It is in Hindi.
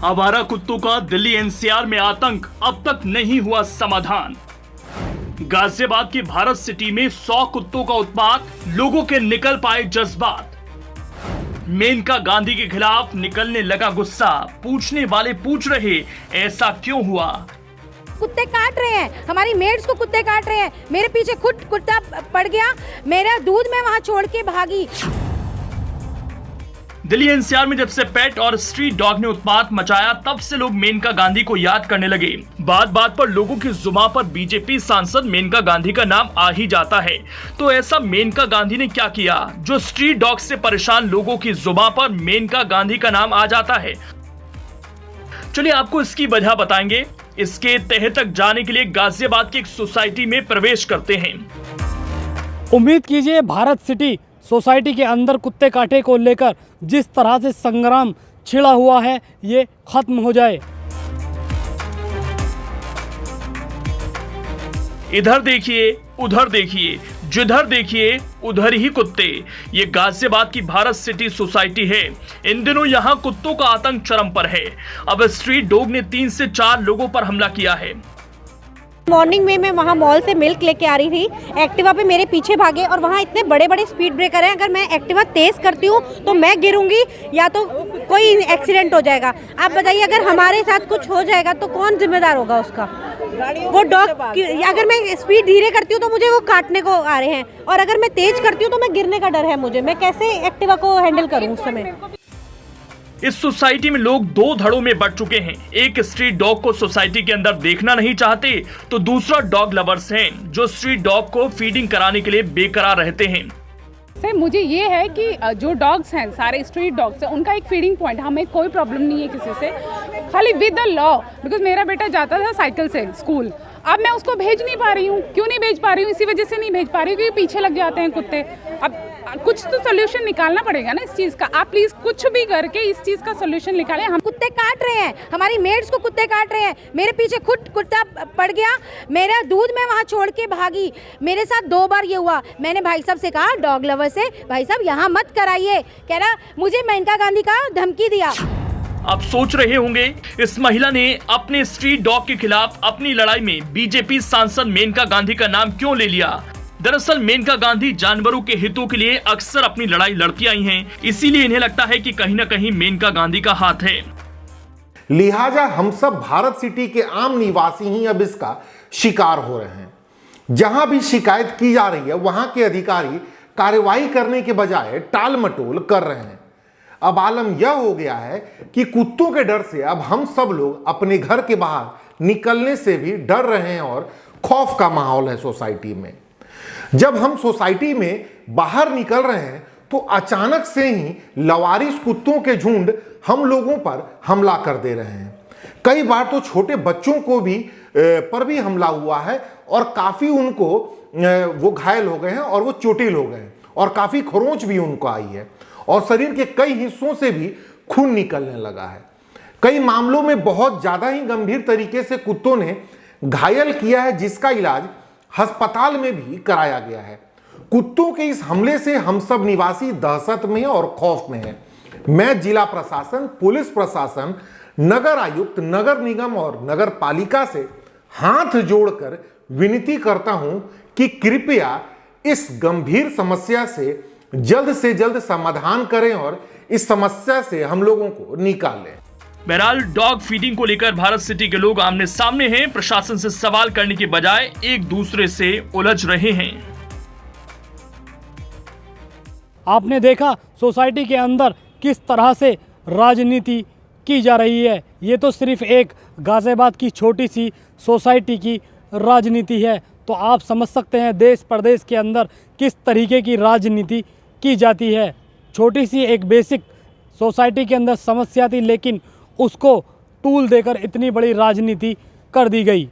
आवारा कुत्तों का दिल्ली एनसीआर में आतंक अब तक नहीं हुआ समाधान। गाजियाबाद की भारत सिटी में 100 कुत्तों का उत्पात, लोगों के निकल पाए जज्बात। मेनका गांधी के खिलाफ निकलने लगा गुस्सा, पूछने वाले पूछ रहे ऐसा क्यों हुआ। कुत्ते काट रहे हैं, हमारी मेड्स को कुत्ते काट रहे हैं। मेरे पीछे खुद कुत्ता पड़ गया, मेरा दूध मैं वहां छोड़ के भागी। दिल्ली एनसीआर में जब से पेट और स्ट्रीट डॉग ने उत्पात मचाया, तब से लोग मेनका गांधी को याद करने लगे। बात बात पर लोगों की जुबान पर बीजेपी सांसद मेनका गांधी का नाम आ ही जाता है। तो ऐसा मेनका गांधी ने क्या किया जो स्ट्रीट डॉग से परेशान लोगों की जुबान पर मेनका गांधी का नाम आ जाता है? चलिए आपको इसकी वजह बताएंगे। इसके तह तक जाने के लिए गाजियाबाद की एक सोसाइटी में प्रवेश करते हैं। उम्मीद कीजिए भारत सिटी सोसाइटी के अंदर कुत्ते काटे को लेकर जिस तरह से संग्राम छिड़ा हुआ है, ये खत्म हो जाए। इधर देखिए, उधर देखिए, जिधर देखिए उधर ही कुत्ते। ये गाजियाबाद की भारत सिटी सोसाइटी है। इन दिनों यहाँ कुत्तों का आतंक चरम पर है। अब स्ट्रीट डॉग ने 3 से 4 लोगों पर हमला किया है। मॉर्निंग में मैं वहाँ मॉल से मिल्क लेके आ रही थी, एक्टिवा पे मेरे पीछे भागे और वहाँ इतने बड़े बड़े स्पीड ब्रेकर हैं। अगर मैं एक्टिवा तेज करती हूँ तो मैं गिरूंगी या तो कोई एक्सीडेंट हो जाएगा। आप बताइए, अगर हमारे साथ कुछ हो जाएगा तो कौन जिम्मेदार होगा उसका? वो डॉग। अगर मैं स्पीड धीरे करती हूँ तो मुझे वो काटने को आ रहे हैं, और अगर मैं तेज करती हूँ तो मैं गिरने का डर है मुझे। मैं कैसे एक्टिवा को हैंडल करूँ उस समय? इस सोसाइटी में लोग 2 धड़ों में बढ़ चुके हैं। एक स्ट्रीट डॉग को सोसाइटी के अंदर देखना नहीं चाहते, तो दूसरा डॉग लवर्स हैं जो स्ट्रीट डॉग को फीडिंग कराने के लिए बेकरार रहते हैं। सर मुझे ये है कि जो डॉग्स हैं, सारे स्ट्रीट डॉग्स हैं, उनका एक फीडिंग पॉइंट, हमें कोई प्रॉब्लम नहीं है किसी से, खाली विद द लॉ। बिकॉज मेरा बेटा जाता था साइकिल से स्कूल, अब मैं उसको भेज नहीं पा रही हूँ। क्यों नहीं भेज पा रही हूँ? इसी वजह से नहीं भेज पा रही हूँ क्योंकि पीछे लग जाते हैं कुत्ते। अब कुछ तो सोल्यूशन निकालना पड़ेगा ना इस चीज़ का। आप प्लीज़ कुछ भी करके इस चीज़ का सोल्यूशन निकालें। हम कुत्ते काट रहे हैं, हमारी मेड्स को कुत्ते काट रहे हैं। मेरे पीछे खुद कुत्ता पड़ गया, मेरा दूध मैं वहाँ छोड़ के भागी। मेरे साथ 2 बार ये हुआ। मैंने भाई साहब से कहा, डॉग लवर से, भाई साहब यहाँ मत कराइए। कह रहा मुझे मेनका गांधी का धमकी दिया। आप सोच रहे होंगे, इस महिला ने अपने स्ट्रीट डॉग के खिलाफ अपनी लड़ाई में बीजेपी सांसद मेनका गांधी का नाम क्यों ले लिया। दरअसल मेनका गांधी जानवरों के हितों के लिए अक्सर अपनी लड़ाई लड़ती आई हैं, इसीलिए इन्हें लगता है कि कहीं ना कहीं मेनका गांधी का हाथ है। लिहाजा हम सब भारत सिटी के आम निवासी ही अब इसका शिकार हो रहे हैं। जहां भी शिकायत की जा रही है, वहां के अधिकारी कार्रवाई करने के बजाय टाल मटोल कर रहे हैं। अब आलम यह हो गया है कि कुत्तों के डर से अब हम सब लोग अपने घर के बाहर निकलने से भी डर रहे हैं और खौफ का माहौल है सोसाइटी में। जब हम सोसाइटी में बाहर निकल रहे हैं तो अचानक से ही लवारिस कुत्तों के झुंड हम लोगों पर हमला कर दे रहे हैं। कई बार तो छोटे बच्चों को भी पर हमला हुआ है और काफी उनको वो घायल हो गए हैं और वो चोटिल हो गए हैं और काफी खरोंच भी उनको आई है और शरीर के कई हिस्सों से भी खून निकलने लगा है। कई मामलों में बहुत ज्यादा ही गंभीर तरीके से कुत्तों ने घायल किया है, जिसका इलाज अस्पताल में भी कराया गया है। कुत्तों के इस हमले से हम सब निवासी दहशत में और खौफ में हैं। मैं जिला प्रशासन, पुलिस प्रशासन, नगर आयुक्त, नगर निगम और नगर पालिका से हाथ जोड़कर विनती करता हूं कि कृपया इस गंभीर समस्या से जल्द समाधान करें और इस समस्या से हम लोगों को निकालें। बहरहाल डॉग फीडिंग को लेकर भारत सिटी के लोग आमने सामने हैं। प्रशासन से सवाल करने के बजाय एक दूसरे से उलझ रहे हैं। आपने देखा सोसाइटी के अंदर किस तरह से राजनीति की जा रही है। ये तो सिर्फ एक गाजियाबाद की छोटी सी सोसाइटी की राजनीति है, तो आप समझ सकते हैं देश प्रदेश के अंदर किस तरीके की राजनीति की जाती है। छोटी सी एक बेसिक सोसाइटी के अंदर समस्या थी, लेकिन उसको टूल देकर इतनी बड़ी राजनीति कर दी गई।